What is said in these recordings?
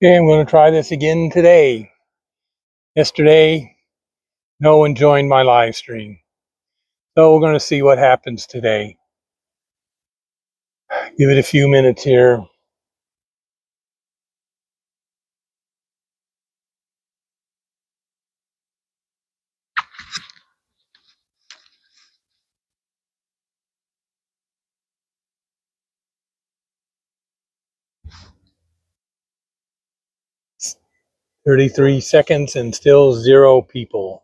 Okay, I'm going to try this again today. Yesterday, no one joined my live stream. So we're going to see what happens today. Give it a few minutes here. It's 33 seconds and still 0 people.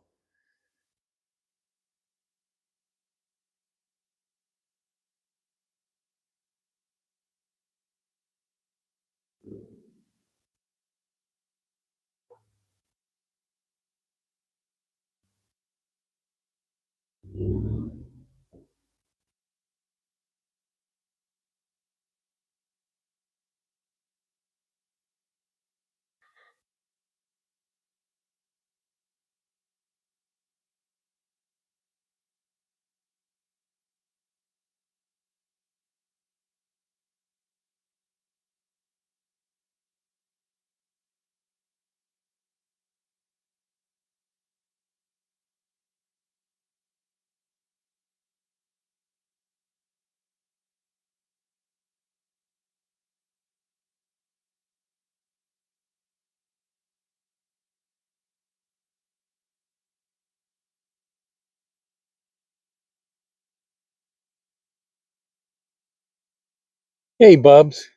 Hey, Bubs,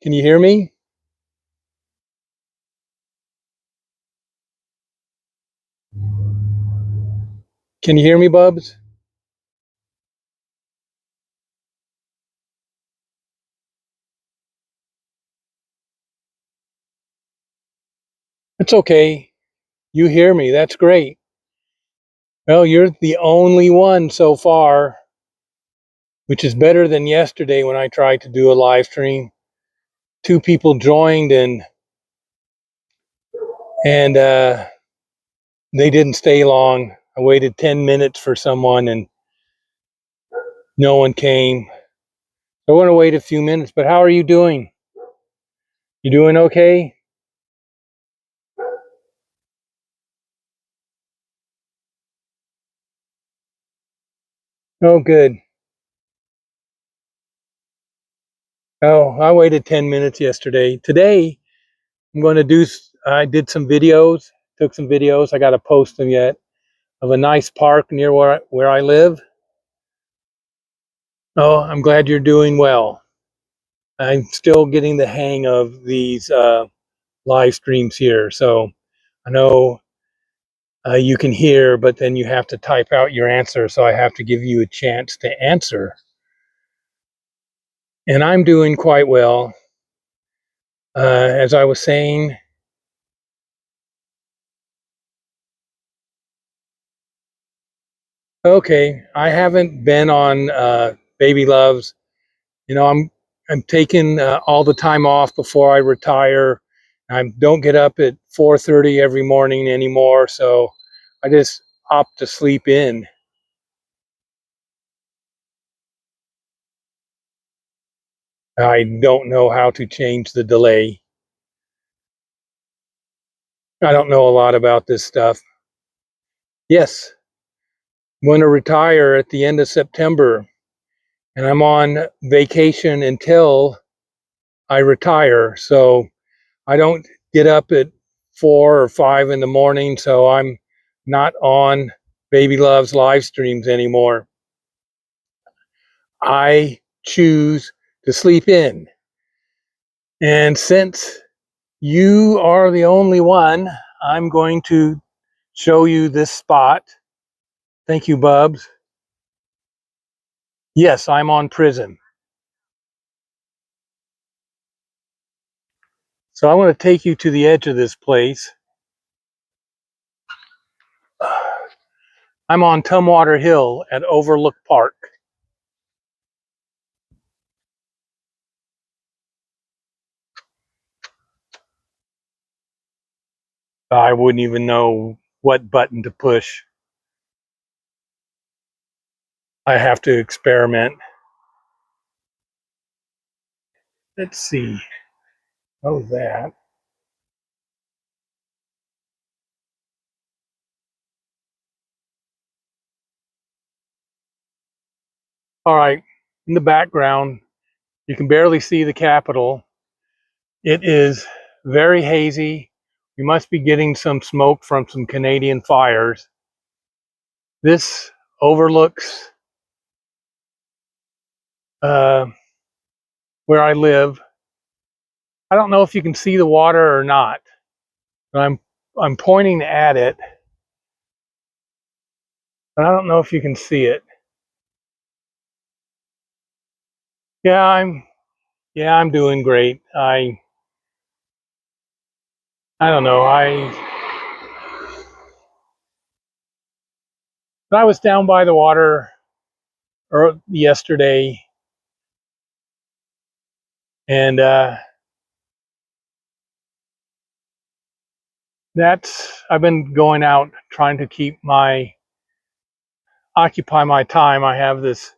can you hear me? Can you hear me, Bubs? It's okay. You hear me. That's great. Well, you're the only one so far, which is better than yesterday when I tried to do a live stream. 2 people joined and they didn't stay long. I waited 10 minutes for someone and no one came. I want to wait a few minutes, but how are you doing? You doing okay? Oh, good. Oh, I waited 10 minutes yesterday. Today, I'm going to I did some videos, took some videos. I got to post them yet of a nice park near where I live. Oh, I'm glad you're doing well. I'm still getting the hang of these live streams here. So I know you can hear, but then you have to type out your answer. So I have to give you a chance to answer. And I'm doing quite well. As I was saying, okay, I haven't been on Baby Loves. I'm taking all the time off before I retire. I don't get up at 4:30 every morning anymore, so I just opt to sleep in. I don't know how to change the delay. I don't know a lot about this stuff. Yes, I'm going to retire at the end of September, and I'm on vacation until I retire. So I don't get up at 4 or 5 in the morning, so I'm not on Baby Love's live streams anymore. I choose to sleep in. And since you are the only one, I'm going to show you this spot. Thank you, Bubs. Yes, I'm on prison. So I want to take you to the edge of this place. I'm on Tumwater Hill at Overlook Park. I wouldn't even know what button to push. I have to experiment. Let's see. Oh, that. All right, in the background, you can barely see the Capitol. It is very hazy. We must be getting some smoke from some Canadian fires. This overlooks where I live. I don't know if you can see the water or not, but I'm pointing at it, but I don't know if you can see it. Yeah, I'm doing great. I don't know. I was down by the water yesterday, and I've been going out trying to occupy my time. I have this,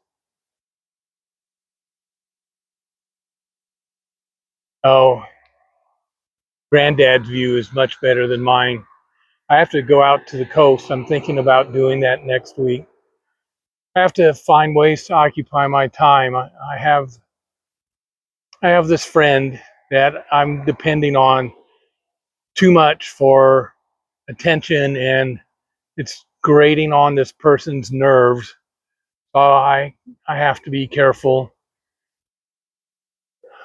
oh, granddad's view is much better than mine. I have to go out to the coast. I'm thinking about doing that next week. I have to find ways to occupy my time. I have this friend that I'm depending on too much for attention, and it's grating on this person's nerves. So I have to be careful.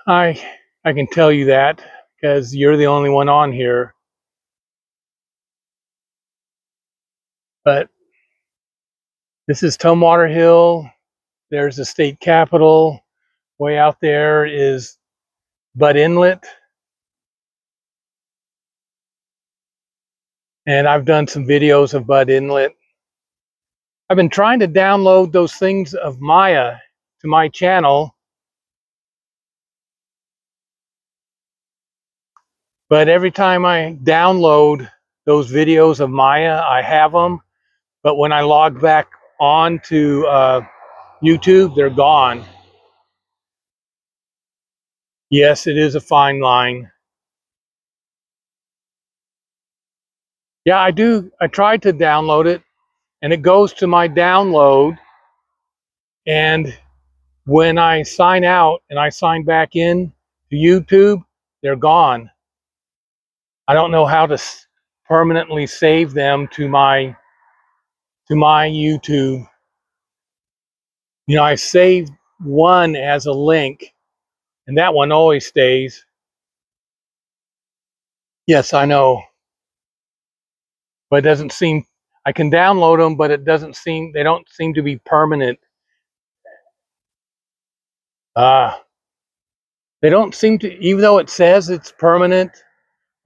I I can tell you that because you're the only one on here. But this is Tumwater Hill. There's the state capitol. Way out there is Butt Inlet. And I've done some videos of Butt Inlet. I've been trying to download those things of Maya to my channel, but every time I download those videos of Maya, I have them. But when I log back on to YouTube, they're gone. Yes, it is a fine line. Yeah, I do. I tried to download it, and it goes to my download. And when I sign out and I sign back in to YouTube, they're gone. I don't know how to permanently save them to my YouTube. You know, I saved one as a link, and that one always stays. Yes, I know, but it doesn't seem. I can download them, but it doesn't seem. They don't seem to be permanent. Uh, they don't seem to, even though it says it's permanent,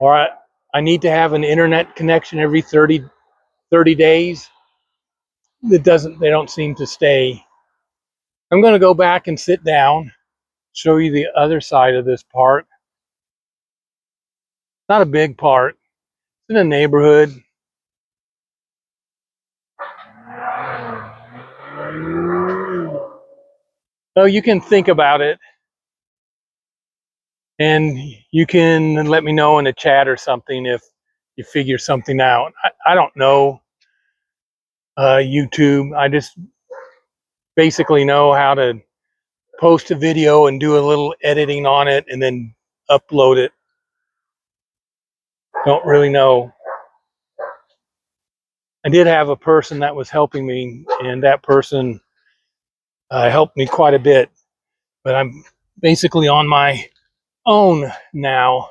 or I need to have an internet connection every 30 days. It doesn't. They don't seem to stay. I'm going to go back and sit down, show you the other side of this park. Not a big park. It's in a neighborhood. So you can think about it, and you can let me know in the chat or something if you figure something out. I don't know YouTube. I just basically know how to post a video and do a little editing on it and then upload it. Don't really know. I did have a person that was helping me, and that person helped me quite a bit, but I'm basically on my own now.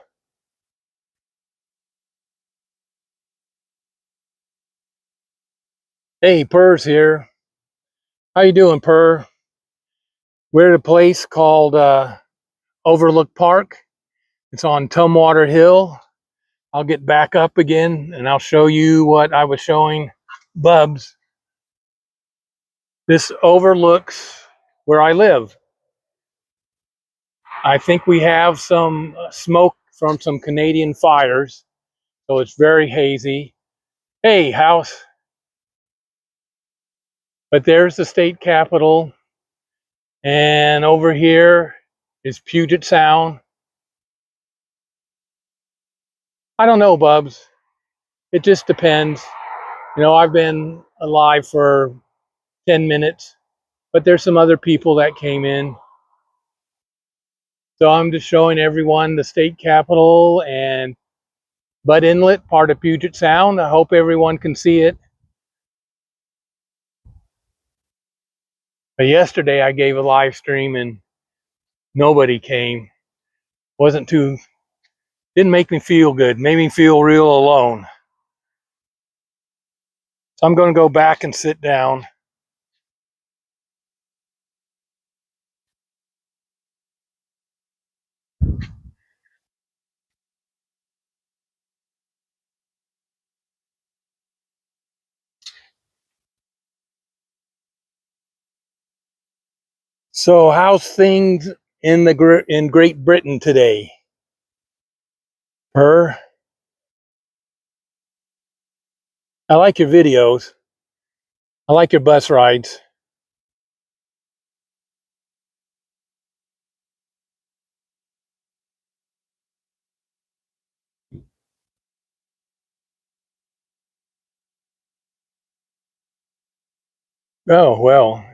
Hey, Purr's here. How you doing, Purr? We're at a place called Overlook Park. It's on Tumwater Hill. I'll get back up again and I'll show you what I was showing Bubs. This overlooks where I live. I think we have some smoke from some Canadian fires, so it's very hazy. Hey, house. But there's the state capitol, and over here is Puget Sound. I don't know, Bubs. It just depends. You know, I've been alive for 10 minutes, but there's some other people that came in. So I'm just showing everyone the state capitol and Butt Inlet, part of Puget Sound. I hope everyone can see it. But yesterday I gave a live stream and nobody came. Didn't make me feel good. Made me feel real alone. So I'm going to go back and sit down. So how's things in Great Britain today? I like your videos. I like your bus rides. Oh, well,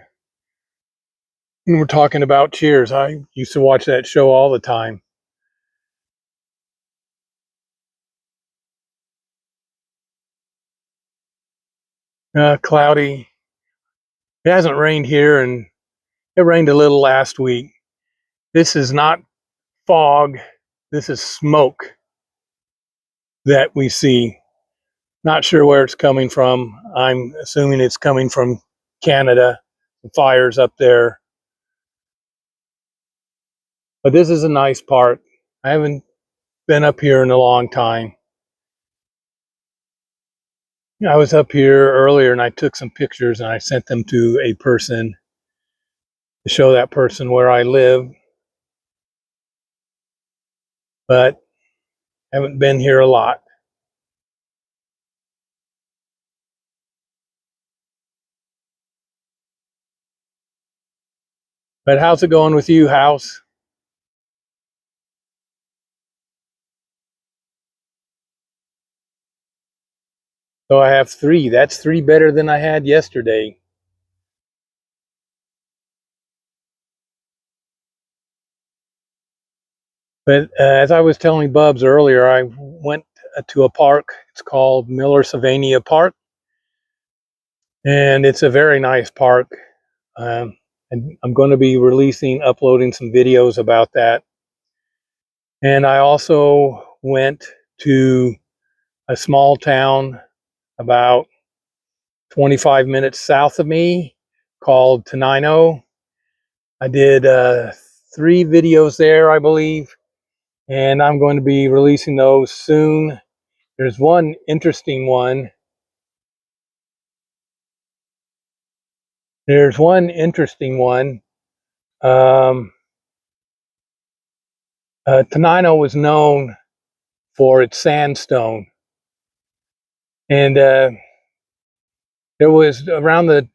we're talking about Cheers. I used to watch that show all the time. Cloudy. It hasn't rained here, and it rained a little last week. This is not fog. This is smoke that we see. Not sure where it's coming from. I'm assuming it's coming from Canada. The fires up there. But this is a nice park. I haven't been up here in a long time. I was up here earlier and I took some pictures and I sent them to a person to show that person where I live. But haven't been here a lot. But how's it going with you, House? So I have 3. That's 3 better than I had yesterday. But as I was telling Bubs earlier, I went to a park. It's called Miller Sylvania Park. And it's a very nice park. And I'm going to be uploading some videos about that. And I also went to a small town about 25 minutes south of me called Tenino. I did 3 videos there, I believe, and I'm going to be releasing those soon. There's one interesting one. Tenino was known for its sandstone, and there was around the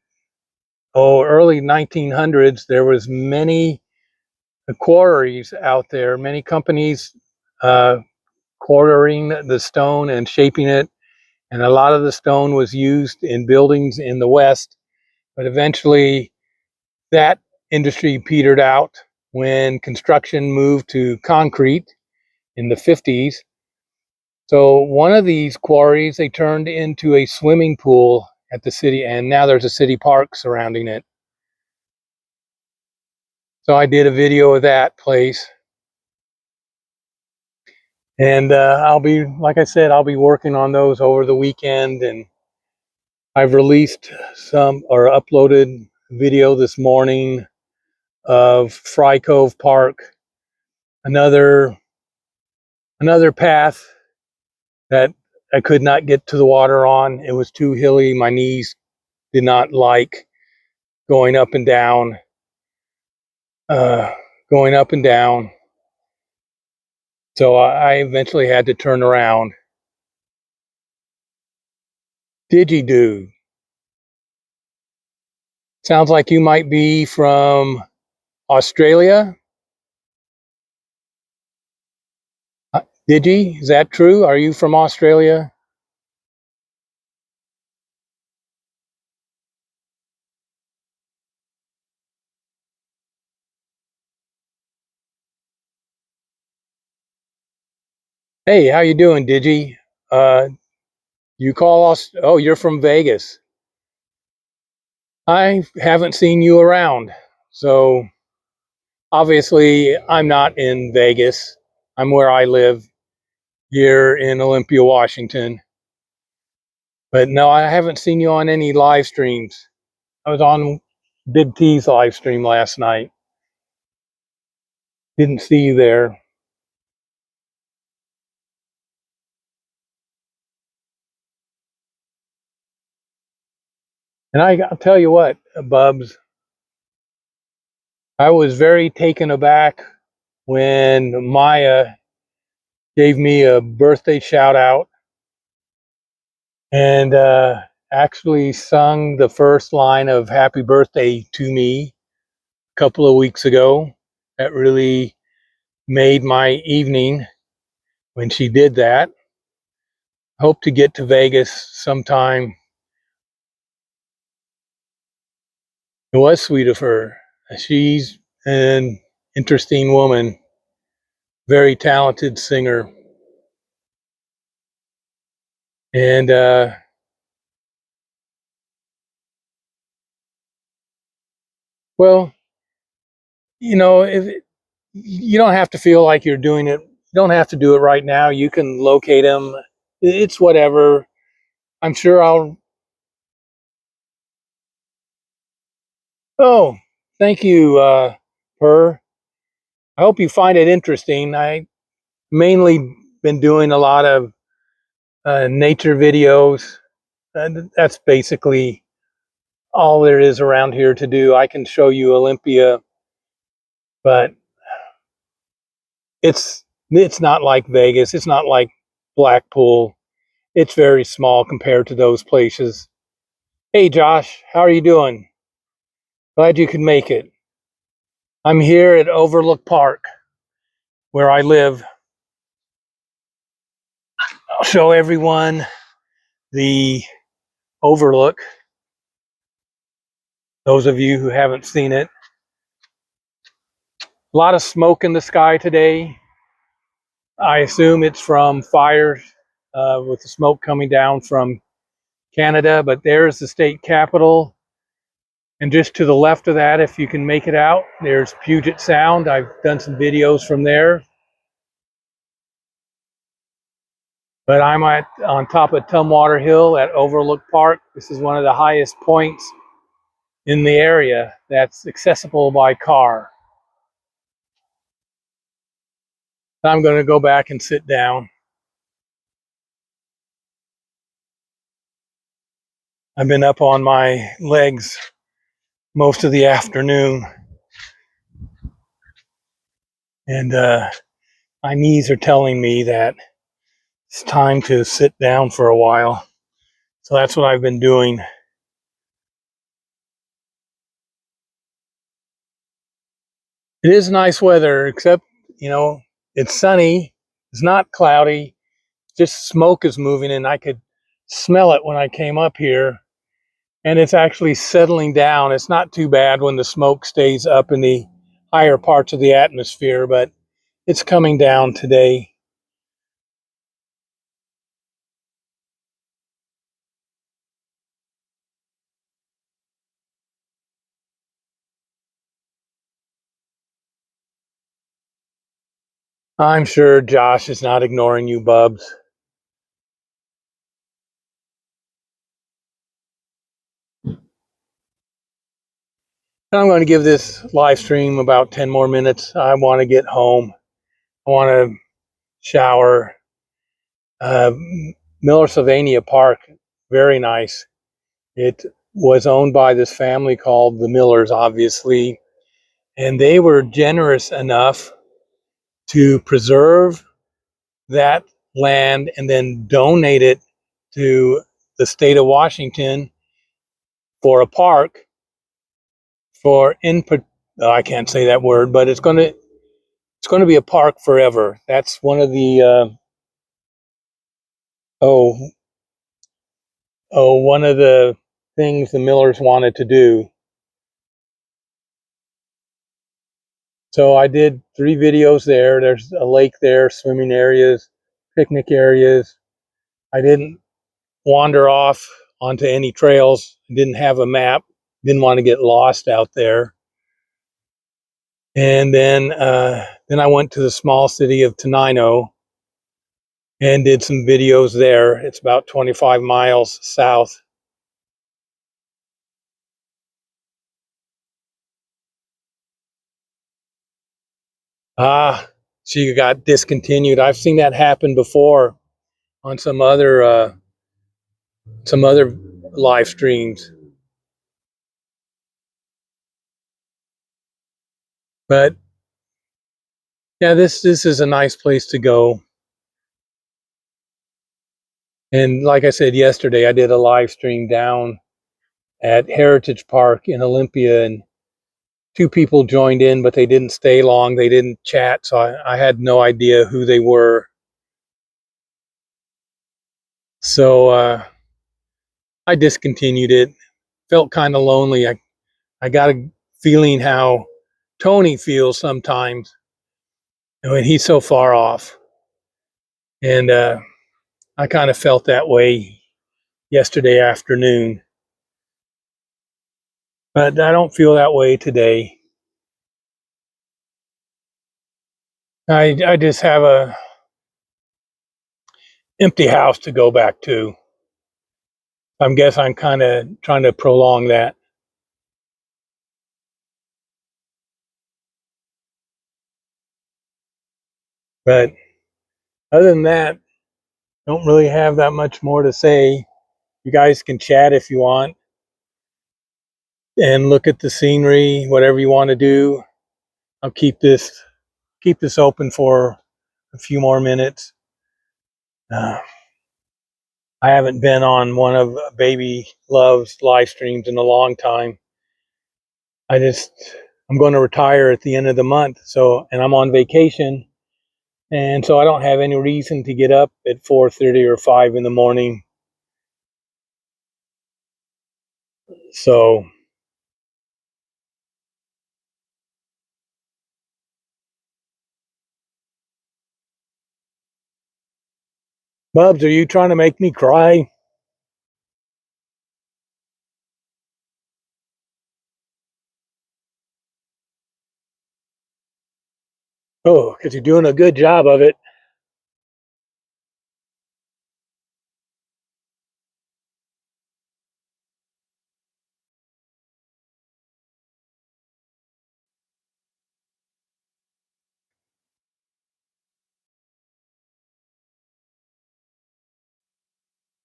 early 1900s. There was many quarries out there, many companies quartering the stone and shaping it, and a lot of the stone was used in buildings in the West. But eventually, that industry petered out when construction moved to concrete in the 50s. So one of these quarries they turned into a swimming pool at the city, and now there's a city park surrounding it. So I did a video of that place. And like I said, I'll be working on those over the weekend. And I've released uploaded video this morning of Fry Cove Park, another path that I could not get to the water on. It was too hilly. My knees did not like going up and down, uh, going up and down. So I eventually had to turn around. Didgeridoo. Sounds like you might be from Australia. Digi, is that true? Are you from Australia? Hey, how you doing, Digi? Uh, you call us? Oh, you're from Vegas. I haven't seen you around, so obviously I'm not in Vegas. I'm where I live here in Olympia, Washington. But no, I haven't seen you on any live streams. I was on Big T's live stream last night. Didn't see you there. And I'll tell you what, Bubs, I was very taken aback when Maya gave me a birthday shout out and actually sung the first line of Happy Birthday to me a couple of weeks ago. That really made my evening when she did that. Hope to get to Vegas sometime. It was sweet of her. She's an interesting woman, very talented singer. And well, if you don't have to feel like you're doing it, you don't have to do it right now. You can locate them. It's whatever. I'm sure I'll. Oh, thank you, Per. I hope you find it interesting. I mainly been doing a lot of nature videos. And that's basically all there is around here to do. I can show you Olympia, but it's not like Vegas. It's not like Blackpool. It's very small compared to those places. Hey, Josh, how are you doing? Glad you could make it. I'm here at Overlook Park, where I live. I'll show everyone the Overlook. Those of you who haven't seen it, a lot of smoke in the sky today. I assume it's from fires with the smoke coming down from Canada, but there's the state capitol. And just to the left of that, if you can make it out, there's Puget Sound. I've done some videos from there. But I'm on top of Tumwater Hill at Overlook Park. This is one of the highest points in the area that's accessible by car. I'm going to go back and sit down. I've been up on my legs most of the afternoon, and my knees are telling me that it's time to sit down for a while. So that's what I've been doing. It is nice weather, except, it's sunny. It's not cloudy. Just smoke is moving, and I could smell it when I came up here. And it's actually settling down. It's not too bad when the smoke stays up in the higher parts of the atmosphere, but it's coming down today. I'm sure Josh is not ignoring you, Bubs. I'm going to give this live stream about 10 more minutes. I want to get home. I want to shower. Uh, Miller Sylvania Park, very nice. It was owned by this family called the Millers, obviously, and they were generous enough to preserve that land and then donate it to the state of Washington for a park for input. Oh, I can't say that word, but it's going to be a park forever. That's one of the oh one of the things the Millers wanted to do. So I did 3 videos there. There's a lake there, swimming areas, picnic areas. I didn't wander off onto any trails. Didn't have a map. Didn't want to get lost out there. And then I went to the small city of Tenino and did some videos there. It's about 25 miles south. Ah, she got discontinued. I've seen that happen before on some other live streams. But yeah, this is a nice place to go. And like I said yesterday, I did a live stream down at Heritage Park in Olympia, and two people joined in, but they didn't stay long. They didn't chat, so I had no idea who they were. So I discontinued it. Felt kind of lonely. I got a feeling how Tony feels sometimes when he's so far off. And I kind of felt that way yesterday afternoon. But I don't feel that way today. I just have a empty house to go back to. I guess I'm kind of trying to prolong that. But other than that, don't really have that much more to say. You guys can chat if you want and look at the scenery, whatever you want to do. I'll keep this open for a few more minutes. Uh, I haven't been on one of Baby Love's live streams in a long time. I'm going to retire at the end of the month, and I'm on vacation, and so I don't have any reason to get up at 4:30 or 5 in the morning. So Bubs, are you trying to make me cry? Oh, because you're doing a good job of it.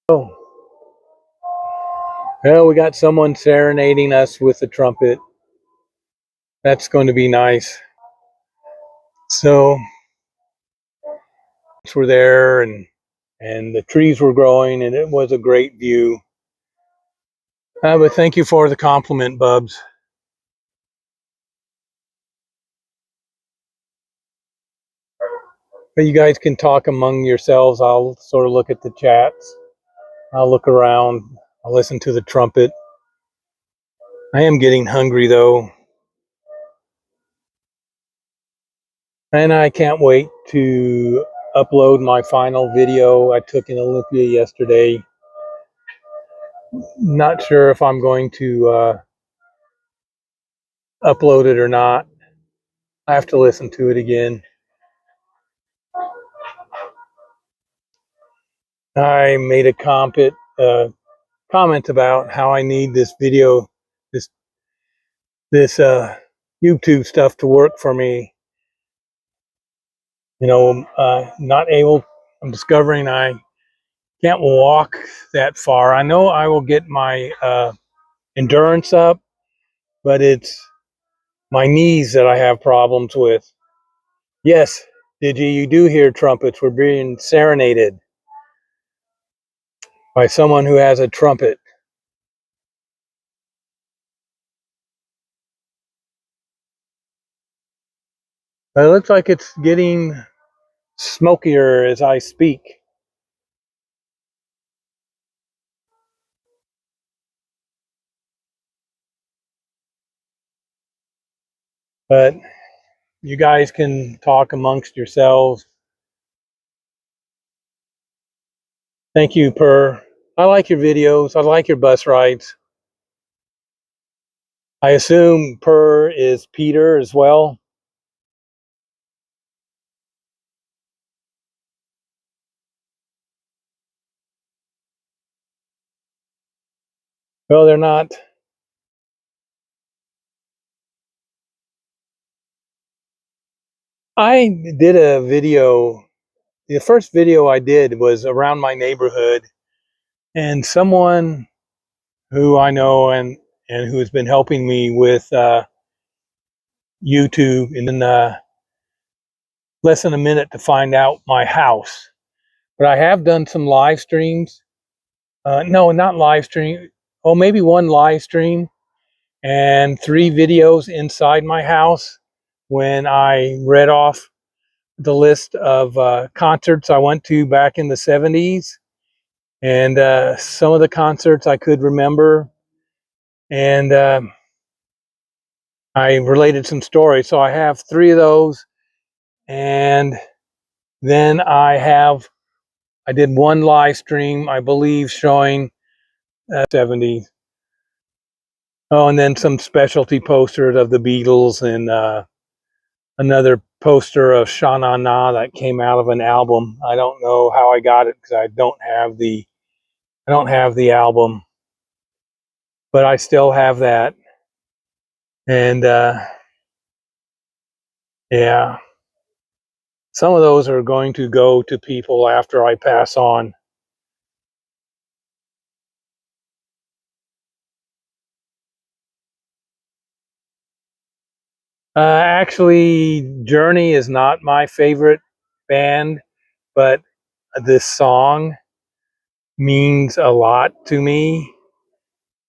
Oh, well, we got someone serenading us with a trumpet. That's going to be nice. So we're there, and the trees were growing, and it was a great view. But thank you for the compliment, Bubs. But you guys can talk among yourselves. I'll sort of look at the chats. I'll look around. I'll listen to the trumpet. I am getting hungry though, and I can't wait to upload my final video I took in Olympia yesterday. Not sure if I'm going to upload it or not. I have to listen to it again. I made a comment about how I need this video, this this YouTube stuff to work for me. You know, not able. I'm discovering I can't walk that far. I know I will get my endurance up, but it's my knees that I have problems with. Yes, Digi, you do hear trumpets. We're being serenaded by someone who has a trumpet. But it looks like it's getting smokier as I speak. But you guys can talk amongst yourselves. Thank you, Per. I like your videos. I like your bus rides. I assume Per is Peter as well. Well, they're not. I did a video. The first video I did was around my neighborhood, and someone who I know and who has been helping me with YouTube, and then less than a minute to find out my house. But I have done some live streams. No, not live stream. Oh, maybe one live stream and 3 videos inside my house when I read off the list of concerts I went to back in the 70s, and some of the concerts I could remember, and I related some stories. So I have 3 of those, and then I did one live stream, I believe, showing 70s. Oh, and then some specialty posters of the Beatles, and another poster of Sha Na Na that came out of an album. I don't know how I got it because I don't have the album, but I still have that. And yeah, some of those are going to go to people after I pass on. Actually, Journey is not my favorite band, but this song means a lot to me.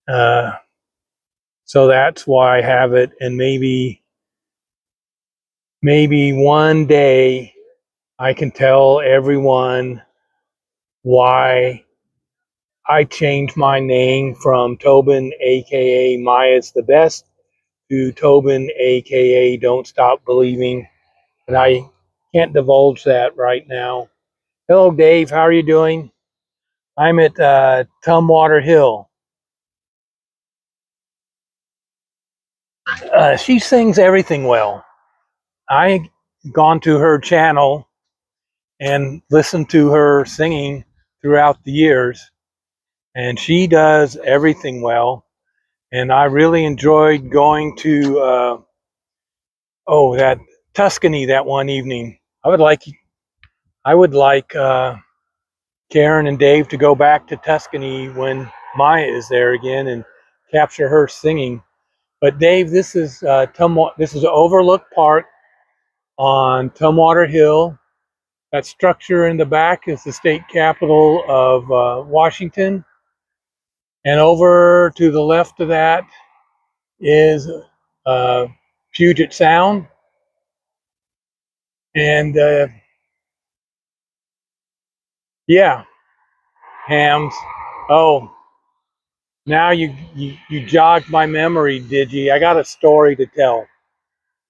Uh, so that's why I have it. And maybe one day I can tell everyone why I changed my name from Tobin, aka Maya's the Best, to Tobin, aka Don't Stop Believing. But I can't divulge that right now. Hello, Dave. How are you doing? I'm at Tumwater Hill. She sings everything well. I gone to her channel and listened to her singing throughout the years, and she does everything well. And I really enjoyed going to that Tuscany that one evening. I would like Karen and Dave to go back to Tuscany when Maya is there again and capture her singing. But Dave, this is this is Overlook Park on Tumwater Hill. That structure in the back is the state capitol of Washington, and over to the left of that is uh, Puget Sound, and yeah, Hams. Oh, now you jogged my memory, Digi. I got a story to tell,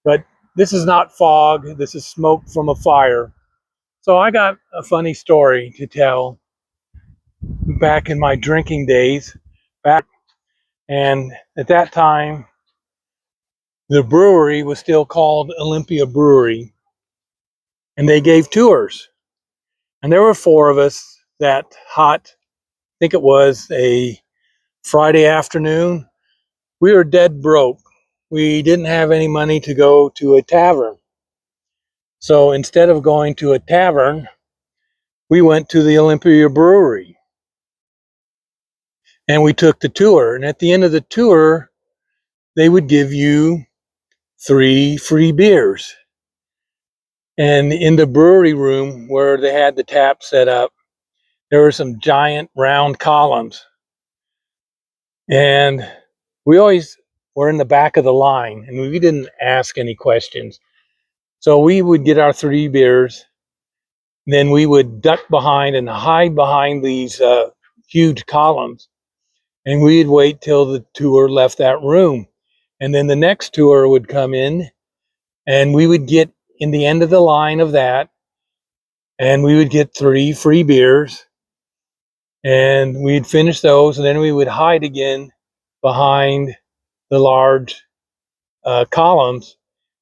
but this is not fog. This is smoke from a fire. So I got a funny story to tell back in my drinking days. And at that time, the brewery was still called Olympia Brewery, and they gave tours. And there were 4 of us that hot, I think it was a Friday afternoon. We were dead broke. We didn't have any money to go to a tavern. So instead of going to a tavern, we went to the Olympia Brewery and we took the tour. And at the end of the tour, they would give you 3 free beers. And in the brewery room where they had the tap set up, there were some giant round columns. And we always were in the back of the line and we didn't ask any questions. So we would get our 3 beers, then we would duck behind and hide behind these huge columns. And we'd wait till the tour left that room. And then the next tour would come in and we would get in the end of the line of that and we would get 3 free beers. And we'd finish those, and then we would hide again behind the large columns.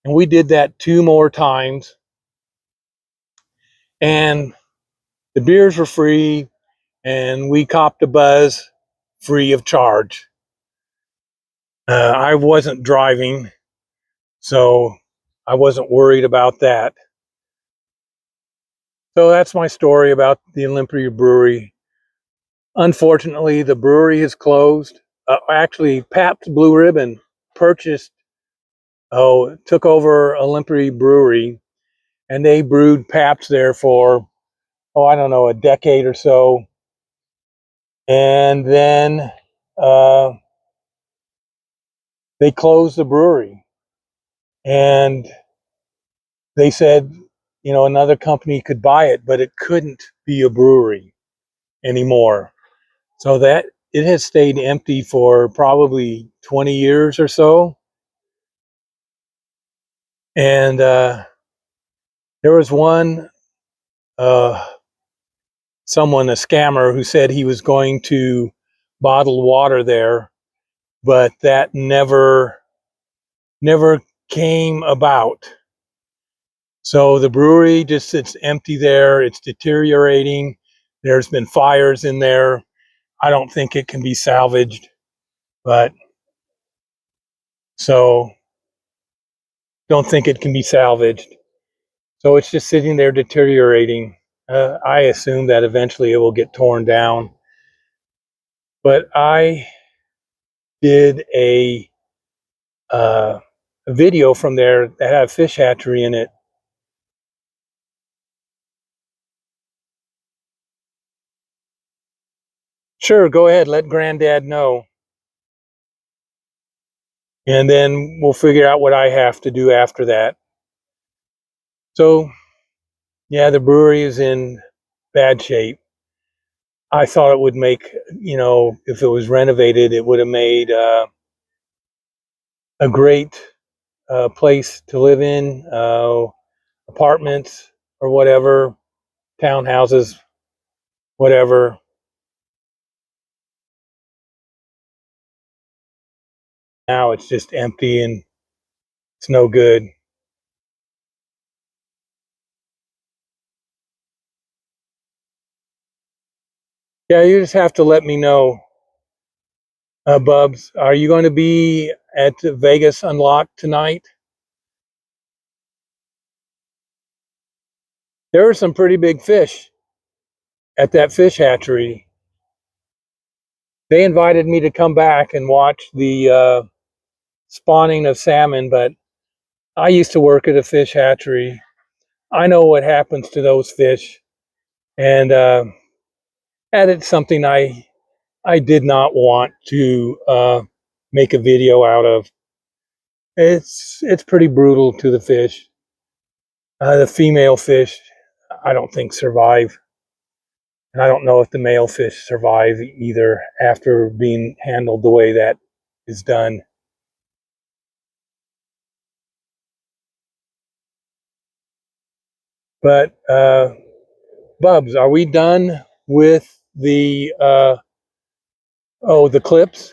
And we did that 2 more times. And the beers were free, and we copped a buzz free of charge. I wasn't driving, so I wasn't worried about that. So that's my story about the Olympia Brewery. Unfortunately, the brewery is closed. Actually, Pabst Blue Ribbon took over Olympia Brewery, and they brewed Pabst there for, I don't know, a decade or so. And then they closed the brewery. And they said, another company could buy it, but it couldn't be a brewery anymore. So that it has stayed empty for probably 20 years or so. And there was someone, a scammer, who said he was going to bottle water there, but that never came about. So the brewery just sits empty there. It's deteriorating. There's been fires in there. I don't think it can be salvaged, but so don't think it can be salvaged. So it's just sitting there deteriorating. I assume that eventually it will get torn down. But I did a video from there that had a fish hatchery in it. Sure, go ahead, let Granddad know. And then we'll figure out what I have to do after that. So, yeah, the brewery is in bad shape. I thought it would make, if it was renovated, it would have made a great place to live in, apartments or whatever, townhouses, whatever. Now it's just empty and it's no good. Yeah, you just have to let me know. Bubs, are you going to be at Vegas Unlocked tonight? There are some pretty big fish at that fish hatchery. They invited me to come back and watch the spawning of salmon, but I used to work at a fish hatchery. I know what happens to those fish, and it's something I did not want to make a video out of. It's pretty brutal to the fish. The female fish, I don't think survive, and I don't know if the male fish survive either after being handled the way that is done. But Bubs, are we done with the the clips?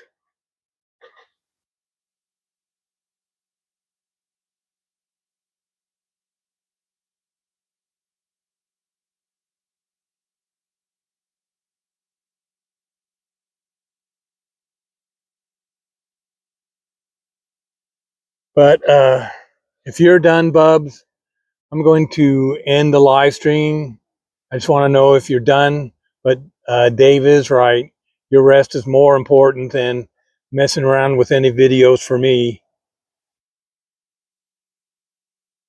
But if you're done, Bubs, I'm going to end the live stream. I just want to know if you're done. But Dave is right. Your rest is more important than messing around with any videos for me.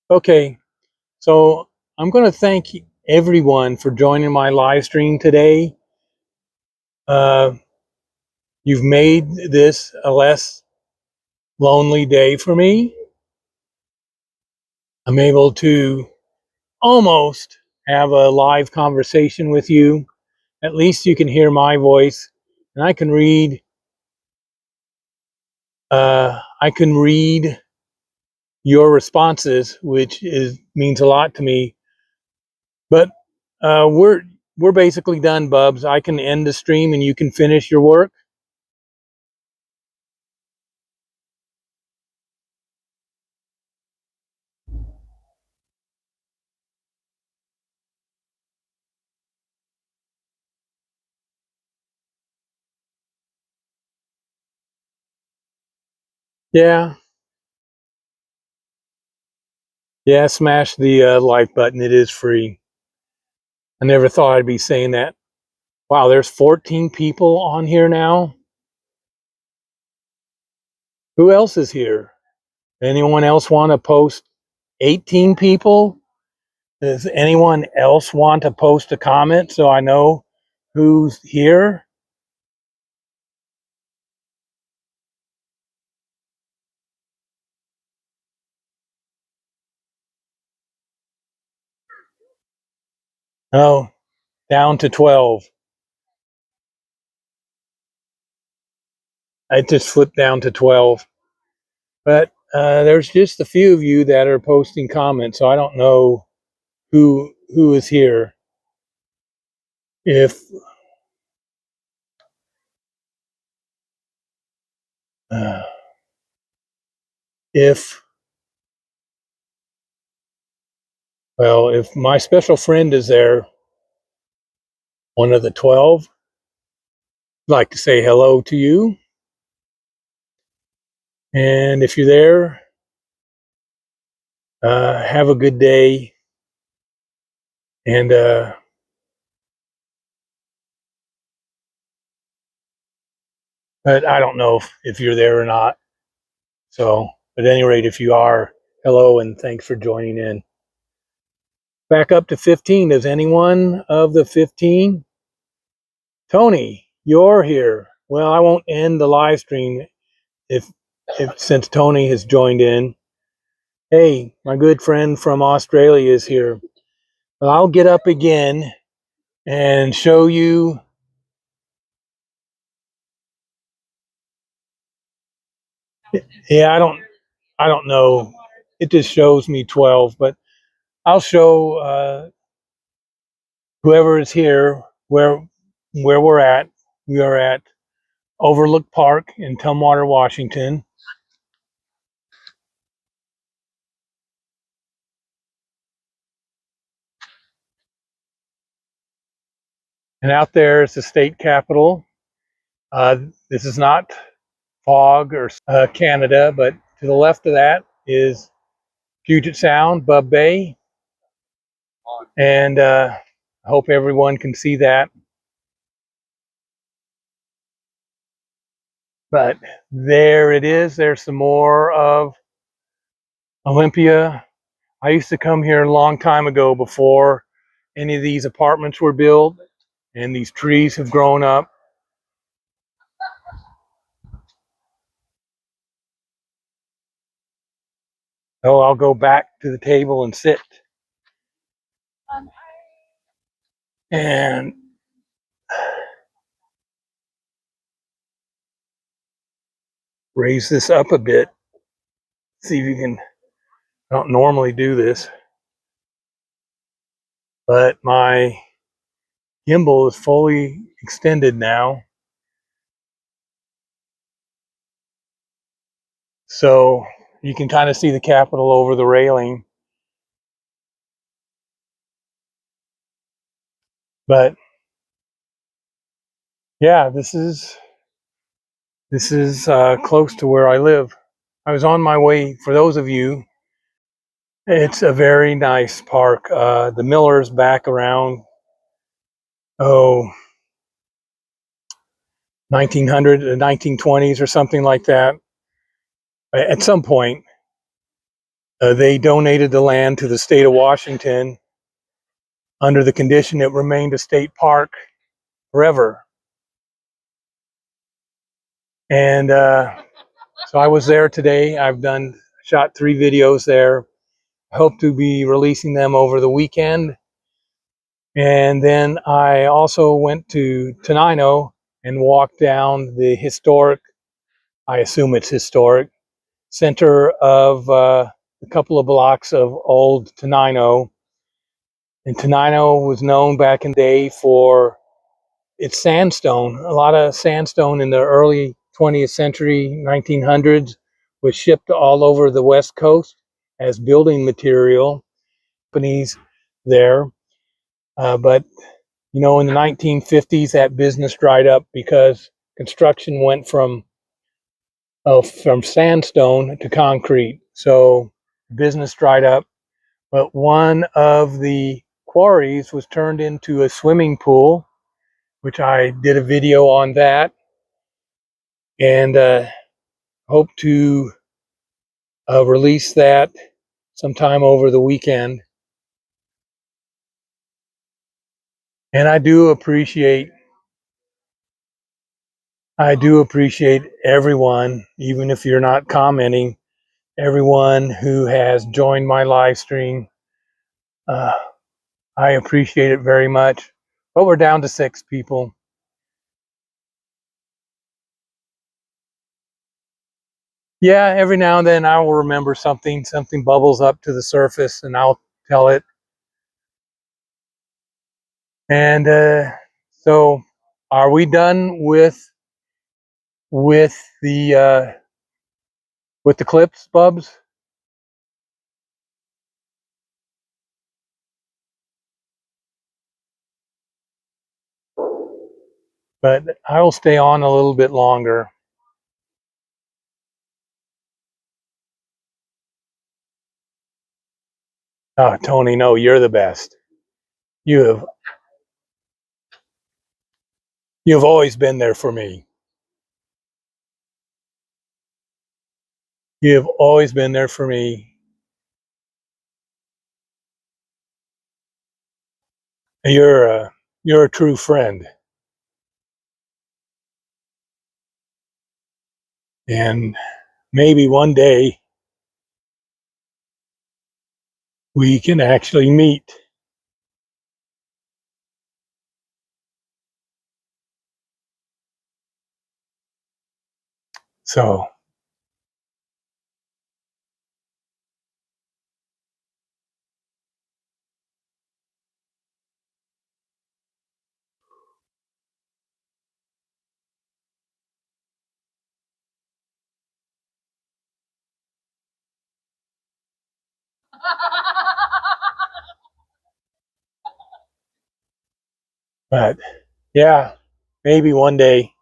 Okay, so I'm going to thank everyone for joining my live stream today. You've made this a less lonely day for me. I'm able to almost have a live conversation with you. At least you can hear my voice, and I can read. I can read your responses, which means a lot to me. But we're basically done, Bubs. I can end the stream and you can finish your work. Yeah. Yeah, smash the like button. It is free. I never thought I'd be saying that. Wow, there's 14 people on here now. Who else is here? Anyone else want to post? 18 people? Does anyone else want to post a comment so I know who's here? Oh, down to 12. I just flipped down to 12. But there's just a few of you that are posting comments, so I don't know who is here. If uh, if well, if my special friend is there, one of the 12, I'd like to say hello to you. And if you're there, have a good day. And but I don't know if you're there or not. So, at any rate, if you are, hello and thanks for joining in. Back up to 15. Does anyone of the 15? Tony, you're here. Well, I won't end the live stream if since Tony has joined in. Hey, my good friend from Australia is here. Well, I'll get up again and show you. Yeah, I don't know. It just shows me 12, but I'll show whoever is here where we're at. We are at Overlook Park in Tumwater, Washington. And out there is the state capitol. This is not Fog or Canada, but to the left of that is Puget Sound, Bub Bay. And I hope everyone can see that. But there it is. There's some more of Olympia. I used to come here a long time ago before any of these apartments were built and these trees have grown up. Oh, I'll go back to the table and sit. And raise this up a bit. See if you can. I don't normally do this, but my gimbal is fully extended now. So you can kind of see the Capitol over the railing. But yeah, this is close to where I live. I was on my way, for those of you, it's a very nice park. The Miller's back around, 1900, the 1920s or something like that. At some point, they donated the land to the state of Washington under the condition it remained a state park forever. And so I was there today. I've shot 3 videos there. I hope to be releasing them over the weekend. And then I also went to Tenino and walked down the historic, I assume it's historic, center of a couple of blocks of old Tenino. And Tenino was known back in the day for its sandstone. A lot of sandstone in the early 20th century, 1900s, was shipped all over the West Coast as building material. Companies there. But, you know, in the 1950s, that business dried up because construction went from sandstone to concrete. So business dried up. But one of the quarries was turned into a swimming pool, which I did a video on that, and hope to release that sometime over the weekend. And I do appreciate everyone, even if you're not commenting, everyone who has joined my live stream. Uh, I appreciate it very much. But we're down to 6 people. Yeah, every now and then I will remember something bubbles up to the surface and I'll tell it. And so are we done with the clips, Bubs? But I will stay on a little bit longer. Oh, Tony, no, you're the best. You have always been there for me. You have always been there for me. You're a true friend. And maybe one day we can actually meet. So, but yeah, maybe one day.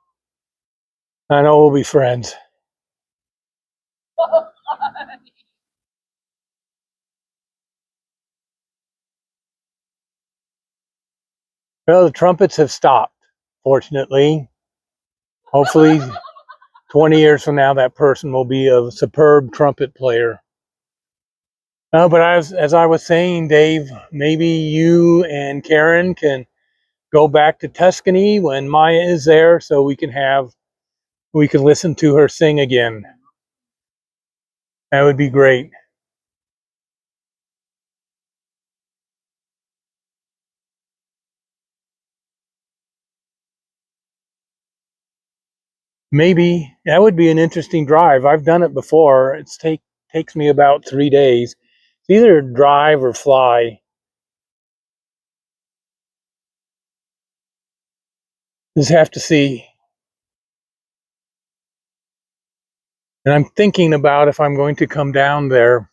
I know we'll be friends. Well, the trumpets have stopped, fortunately. Hopefully, 20 years from now, that person will be a superb trumpet player. But as I was saying, Dave, maybe you and Karen can go back to Tuscany when Maya is there, so we can listen to her sing again. That would be great. Maybe that would be an interesting drive. I've done it before. Takes me about 3 days. It's either drive or fly. Just have to see. And I'm thinking about if I'm going to come down there,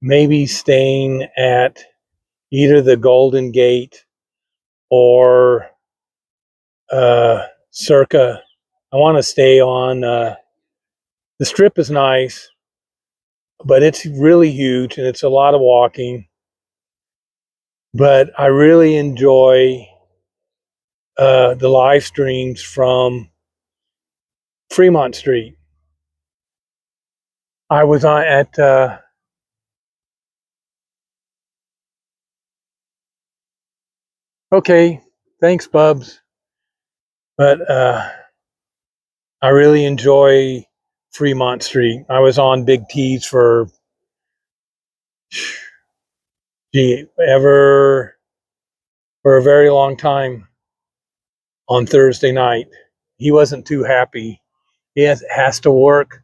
maybe staying at either the Golden Gate or Circa. I want to stay on. The Strip is nice, but it's really huge and it's a lot of walking. But I really enjoy the live streams from Fremont Street. I was on at okay, thanks, Bubs. But I really enjoy Fremont Street. I was on Big T's for ever for a very long time on Thursday night. He wasn't too happy. He has to work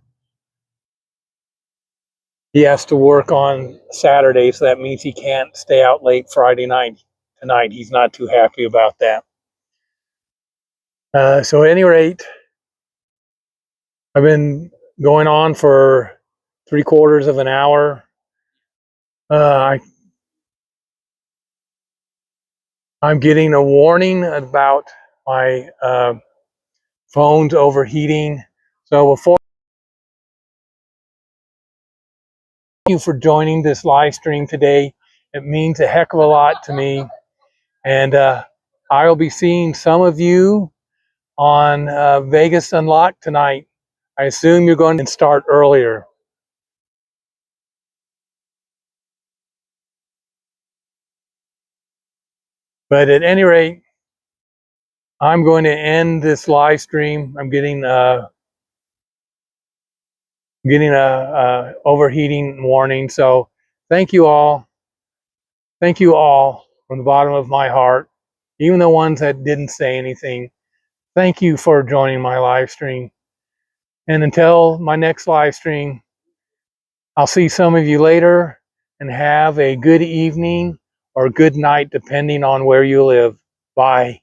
He has to work on Saturday, so that means he can't stay out late Friday night tonight. He's not too happy about that. So at any rate, I've been going on for 3/4 of an hour. I'm getting a warning about my phone's overheating. So before, thank you for joining this live stream today. It means a heck of a lot to me. And I'll be seeing some of you on Vegas Unlocked tonight. I assume you're going to start earlier. But at any rate, I'm going to end this live stream. I'm getting a overheating warning. So thank you all. Thank you all from the bottom of my heart, even the ones that didn't say anything. Thank you for joining my live stream. And until my next live stream, I'll see some of you later, and have a good evening or good night, depending on where you live. Bye.